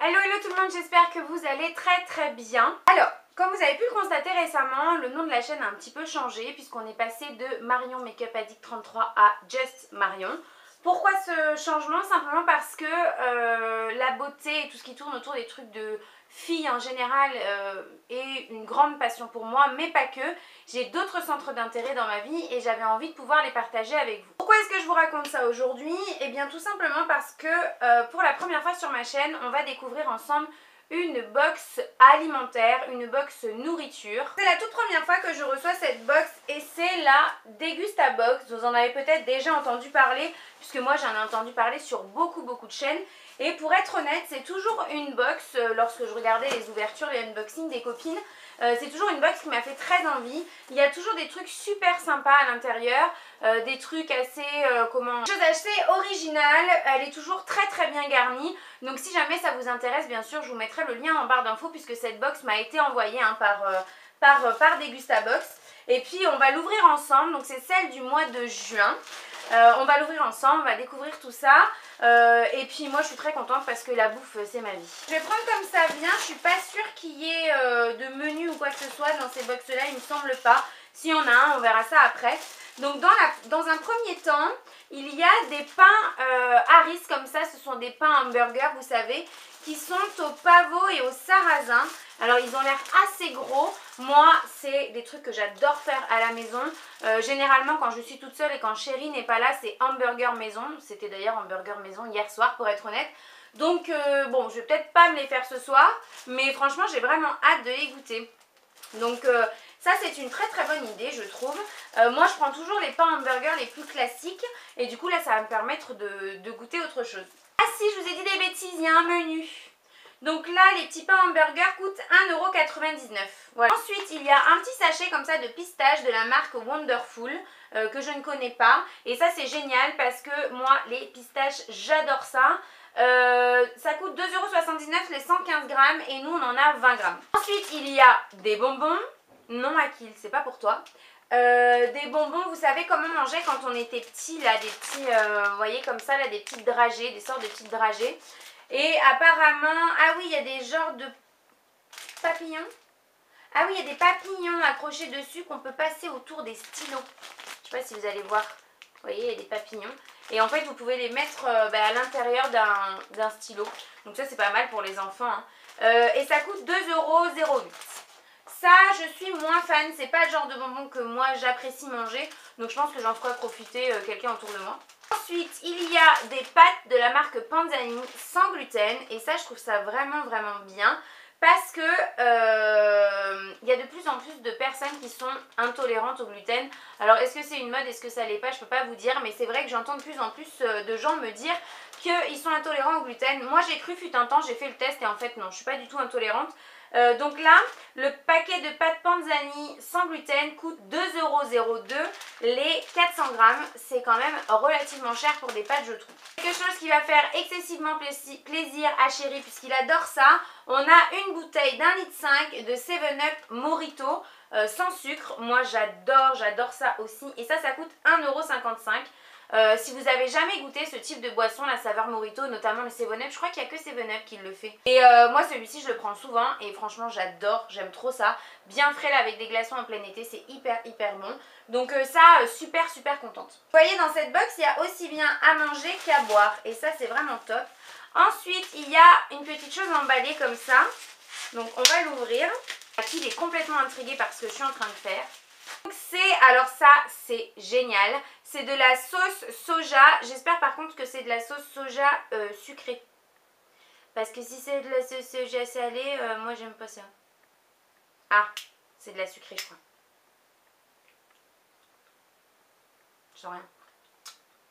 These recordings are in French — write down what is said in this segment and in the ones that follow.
Hello hello tout le monde, j'espère que vous allez très bien. Alors, comme vous avez pu le constater récemment, le nom de la chaîne a un petit peu changé puisqu'on est passé de Marion Makeup Addict 33 à Just Marion. Pourquoi ce changement? Simplement parce que la beauté et tout ce qui tourne autour des trucs de filles en général est une grande passion pour moi, mais pas que. J'ai d'autres centres d'intérêt dans ma vie et j'avais envie de pouvoir les partager avec vous. Pourquoi est-ce que je vous raconte ça aujourd'hui? Eh bien tout simplement parce que pour la première fois sur ma chaîne, on va découvrir ensemble une box alimentaire, une box nourriture. C'est la toute première fois que je reçois cette box et c'est la Degusta Box. Vous en avez peut-être déjà entendu parler puisque moi j'en ai entendu parler sur beaucoup de chaînes. Et pour être honnête, c'est toujours une box, lorsque je regardais les ouvertures, les unboxings des copines, c'est toujours une box qui m'a fait très envie. Il y a toujours des trucs super sympas à l'intérieur, des trucs assez, choses assez originales. Elle est toujours très bien garnie. Donc si jamais ça vous intéresse, bien sûr, je vous mettrai le lien en barre d'infos puisque cette box m'a été envoyée par Degusta Box. Et puis on va l'ouvrir ensemble, donc c'est celle du mois de juin. On va l'ouvrir ensemble, on va découvrir tout ça. Et puis moi je suis très contente parce que la bouffe c'est ma vie. Je vais prendre comme ça vient, je suis pas sûre qu'il y ait de menu ou quoi que ce soit dans ces box là, il me semble pas. S'il y en a un, on verra ça après. Donc dans un premier temps, il y a des pains Harris comme ça, ce sont des pains hamburgers vous savez, qui sont au pavot et au sarrasin. Alors ils ont l'air assez gros, moi c'est des trucs que j'adore faire à la maison. Généralement quand je suis toute seule et quand chérie n'est pas là, c'est hamburger maison. C'était d'ailleurs hamburger maison hier soir pour être honnête. Donc bon, je vais peut-être pas me les faire ce soir, mais franchement j'ai vraiment hâte de les goûter. Donc ça c'est une très bonne idée je trouve. Moi je prends toujours les pains hamburgers les plus classiques et du coup là ça va me permettre de goûter autre chose. Ah si, je vous ai dit des bêtises, il y a un menu. Donc là, les petits pains hamburgers coûtent 1,99 €. Voilà. Ensuite, il y a un petit sachet comme ça de pistache de la marque Wonderful que je ne connais pas. Et ça, c'est génial parce que moi, les pistaches, j'adore ça. Ça coûte 2,79 € les 115 grammes et nous, on en a 20 grammes. Ensuite, il y a des bonbons. Non, Akil, c'est pas pour toi. Des bonbons, vous savez comment on mangeait quand on était petit, là, des petits, vous voyez comme ça, là, des petites dragées, des sortes de petites dragées. Et apparemment, ah oui, il y a des genres de papillons. Ah oui, il y a des papillons accrochés dessus qu'on peut passer autour des stylos. Je sais pas si vous allez voir. Vous voyez, il y a des papillons. Et en fait, vous pouvez les mettre à l'intérieur d'un stylo. Donc ça, c'est pas mal pour les enfants. Hein. Et ça coûte 2,08 €. Ça, je suis moins fan. C'est pas le genre de bonbons que moi, j'apprécie manger. Donc je pense que j'en ferai profiter quelqu'un autour de moi. Ensuite, il y a des pâtes de la marque Panzani sans gluten et ça je trouve ça vraiment bien parce que il y a de plus en plus de personnes qui sont intolérantes au gluten. Alors est-ce que c'est une mode, est-ce que ça l'est pas, je peux pas vous dire, mais c'est vrai que j'entends de plus en plus de gens me dire qu'ils sont intolérants au gluten. Moi j'ai cru fut un temps, j'ai fait le test et en fait non, je suis pas du tout intolérante. Donc là, le paquet de pâtes Panzani sans gluten coûte 2,02 € les 400 grammes. C'est quand même relativement cher pour des pâtes, je trouve. Quelque chose qui va faire excessivement plaisir à chéri puisqu'il adore ça. On a une bouteille d'1,5 litre de 7up Morito sans sucre. Moi j'adore ça aussi. Et ça coûte 1,55 €. Si vous avez jamais goûté ce type de boisson, la saveur Morito, notamment le 7up, je crois qu'il n'y a que 7up qui le fait. Et moi celui-ci je le prends souvent et franchement j'adore, j'aime trop ça. Bien frais là avec des glaçons en plein été, c'est hyper bon. Donc ça, super contente. Vous voyez dans cette box, il y a aussi bien à manger qu'à boire et ça c'est vraiment top. Ensuite, il y a une petite chose emballée comme ça. Donc on va l'ouvrir. Akil est complètement intrigué par ce que je suis en train de faire. Donc alors ça c'est génial, c'est de la sauce soja, j'espère par contre que c'est de la sauce soja sucrée. Parce que si c'est de la sauce soja salée, moi j'aime pas ça. Ah, c'est de la sucrée je crois. Je sens rien.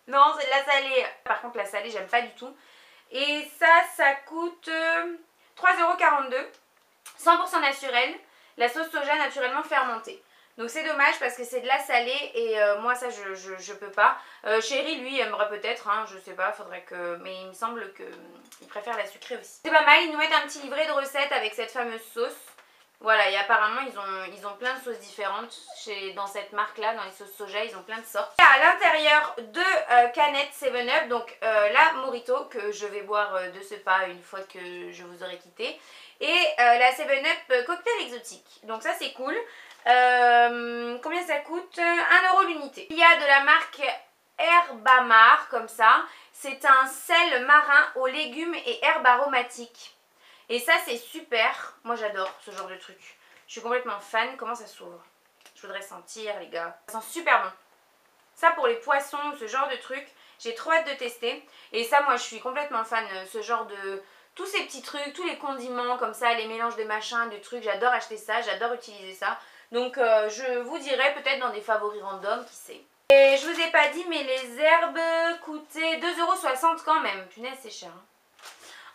Non, c'est de la salée. Par contre la salée j'aime pas du tout. Et ça coûte 3,42 €, 100% naturel, la sauce soja naturellement fermentée. Donc c'est dommage parce que c'est de la salée et moi ça je peux pas. Chéri lui aimerait peut-être, hein, je sais pas, faudrait que... Mais il me semble qu'il préfère la sucrée aussi. C'est pas mal, ils nous mettent un petit livret de recettes avec cette fameuse sauce. Voilà, et apparemment ils ont plein de sauces différentes dans cette marque là, dans les sauces soja, ils ont plein de sortes. À l'intérieur de canettes 7up, donc la Mojito que je vais boire de ce pas une fois que je vous aurai quitté. Et la 7up cocktail exotique, donc ça c'est cool. Combien ça coûte? 1 € l'unité. Il y a de la marque Herbamar comme ça, c'est un sel marin aux légumes et herbes aromatiques. Et ça c'est super, moi j'adore ce genre de truc. Je suis complètement fan, comment ça s'ouvre? Je voudrais sentir les gars. Ça sent super bon. Ça pour les poissons, ce genre de truc, j'ai trop hâte de tester. Et ça moi je suis complètement fan, ce genre de... Tous ces petits trucs, tous les condiments comme ça, les mélanges de machins, de trucs, j'adore acheter ça, j'adore utiliser ça. Donc je vous dirai peut-être dans des favoris random, qui sait. Et je vous ai pas dit mais les herbes coûtaient 2,60 € quand même. Punaise c'est cher hein.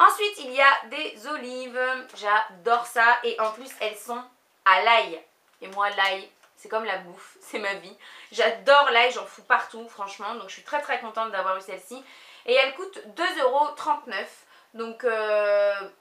Ensuite, il y a des olives. J'adore ça. Et en plus, elles sont à l'ail. Et moi, l'ail, c'est comme la bouffe. C'est ma vie. J'adore l'ail. J'en fous partout, franchement. Donc, je suis très très contente d'avoir eu celle-ci. Et elle coûte 2,39 €. Donc,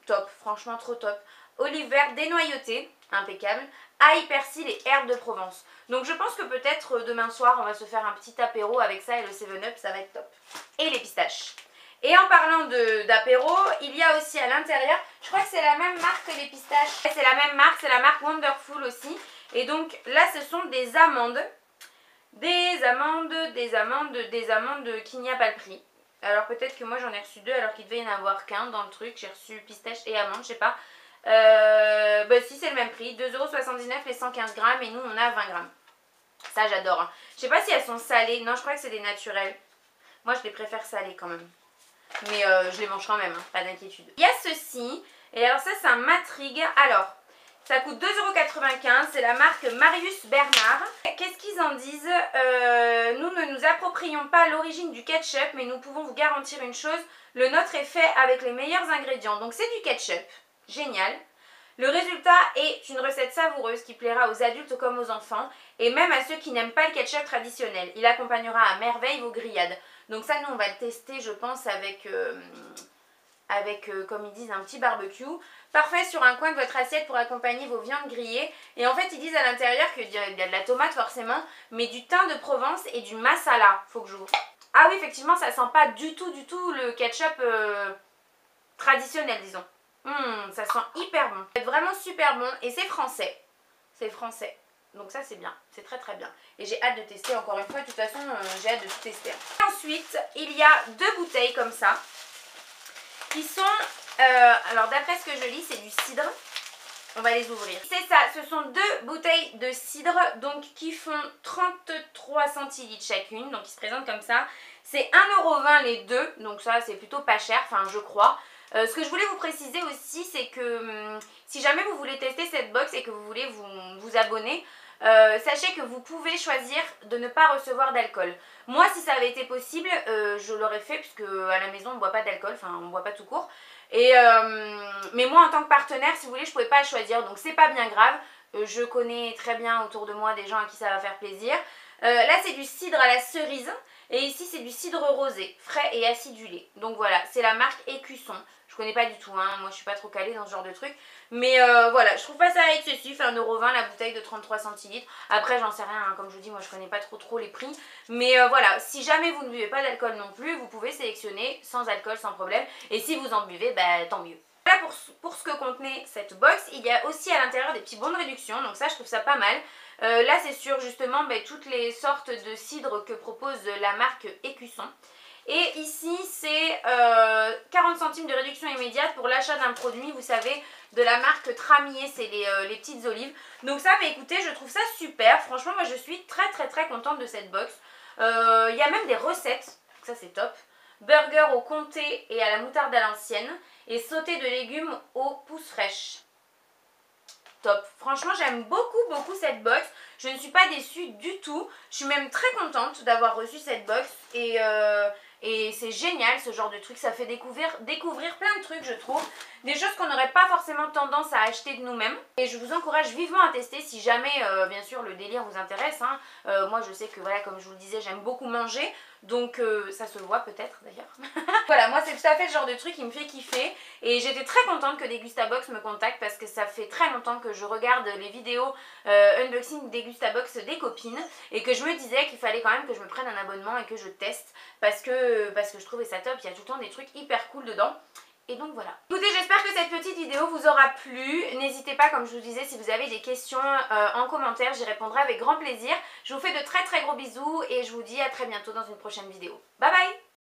top. Franchement, trop top. Olive verte dénoyautée. Impeccable. Ail, persil et herbes de Provence. Donc, je pense que peut-être demain soir, on va se faire un petit apéro avec ça et le 7up. Ça va être top. Et les pistaches. Et en parlant d'apéro, il y a aussi à l'intérieur, je crois que c'est la même marque que les pistaches. C'est la même marque, c'est la marque Wonderful aussi. Et donc là, ce sont des amandes. Des amandes qu'il n'y a pas le prix. Alors peut-être que moi j'en ai reçu 2 alors qu'il devait y en avoir qu'un dans le truc. J'ai reçu pistache et amandes, je sais pas. Bah si c'est le même prix, 2,79 € les 115 grammes et nous on a 20 grammes. Ça j'adore. Hein. Je sais pas si elles sont salées, non je crois que c'est des naturels. Moi je les préfère salées quand même. Mais je les mange quand même, hein, pas d'inquiétude. Il y a ceci, et alors ça m'intrigue. Alors, ça coûte 2,95 €, c'est la marque Marius Bernard. Qu'est-ce qu'ils en disent? Nous ne nous approprions pas l'origine du ketchup, mais nous pouvons vous garantir une chose, le nôtre est fait avec les meilleurs ingrédients. Donc c'est du ketchup, génial. Le résultat est une recette savoureuse qui plaira aux adultes comme aux enfants et même à ceux qui n'aiment pas le ketchup traditionnel. Il accompagnera à merveille vos grillades. Donc ça, nous, on va le tester, je pense, avec comme ils disent, un petit barbecue. Parfait sur un coin de votre assiette pour accompagner vos viandes grillées. Et en fait, ils disent à l'intérieur qu'il y a de la tomate forcément, mais du thym de Provence et du masala. Faut que j'ouvre. Ah oui, effectivement, ça sent pas du tout le ketchup traditionnel, disons. Ça sent hyper bon. C'est vraiment super bon et c'est français. C'est français. Donc ça c'est bien, c'est très très bien. Et j'ai hâte de tester encore une fois, de toute façon j'ai hâte de tout tester. Ensuite, il y a 2 bouteilles comme ça. Qui sont, alors d'après ce que je lis, c'est du cidre. On va les ouvrir. C'est ça, ce sont 2 bouteilles de cidre donc qui font 33 centilitres chacune. Donc ils se présentent comme ça. C'est 1,20 € les deux, donc ça c'est plutôt pas cher, enfin je crois. Ce que je voulais vous préciser aussi, c'est que si jamais vous voulez tester cette box et que vous voulez vous abonner, sachez que vous pouvez choisir de ne pas recevoir d'alcool. Moi, si ça avait été possible, je l'aurais fait puisque à la maison on ne boit pas d'alcool, enfin on ne boit pas tout court. Et, mais moi en tant que partenaire, si vous voulez, je ne pouvais pas choisir, donc c'est pas bien grave. Je connais très bien autour de moi des gens à qui ça va faire plaisir. Là c'est du cidre à la cerise. Et ici c'est du cidre rosé, frais et acidulé. Donc voilà, c'est la marque Écusson. Je connais pas du tout, hein, moi je suis pas trop calée dans ce genre de truc. Mais voilà, je trouve pas ça excessif, 1,20 € la bouteille de 33 centilitres. Après j'en sais rien, hein, comme je vous dis, moi je connais pas trop les prix. Mais voilà, si jamais vous ne buvez pas d'alcool non plus, vous pouvez sélectionner sans alcool, sans problème. Et si vous en buvez, bah tant mieux. Voilà pour ce que contenait cette box. Il y a aussi à l'intérieur des petits bons de réduction, donc ça je trouve ça pas mal. Là c'est sur justement toutes les sortes de cidres que propose la marque Écusson. Et ici c'est 40 centimes de réduction immédiate pour l'achat d'un produit, vous savez, de la marque Tramier, c'est les petites olives. Donc ça, mais écoutez, je trouve ça super. Franchement, moi je suis très contente de cette box. Il y a même des recettes, ça c'est top. Burger au comté et à la moutarde à l'ancienne et sauté de légumes aux pousses fraîches. Top. Franchement, j'aime beaucoup cette box. Je ne suis pas déçue du tout. Je suis même très contente d'avoir reçu cette box. Et c'est génial ce genre de truc. Ça fait découvrir plein de trucs, je trouve. des choses qu'on n'aurait pas forcément tendance à acheter de nous-mêmes. Et je vous encourage vivement à tester si jamais, bien sûr, le délire vous intéresse. Hein. Moi, je sais que, voilà, comme je vous le disais, j'aime beaucoup manger. Donc ça se voit peut-être d'ailleurs. Voilà, moi c'est tout à fait le genre de truc qui me fait kiffer. Et j'étais très contente que Degustabox me contacte parce que ça fait très longtemps que je regarde les vidéos unboxing Degustabox des copines. Et que je me disais qu'il fallait quand même que je me prenne un abonnement et que je teste. Parce que je trouvais ça top, il y a tout le temps des trucs hyper cool dedans. Et donc voilà. Écoutez, j'espère que cette petite vidéo vous aura plu. N'hésitez pas, comme je vous disais, si vous avez des questions en commentaire, j'y répondrai avec grand plaisir. Je vous fais de très très gros bisous et je vous dis à très bientôt dans une prochaine vidéo. Bye bye!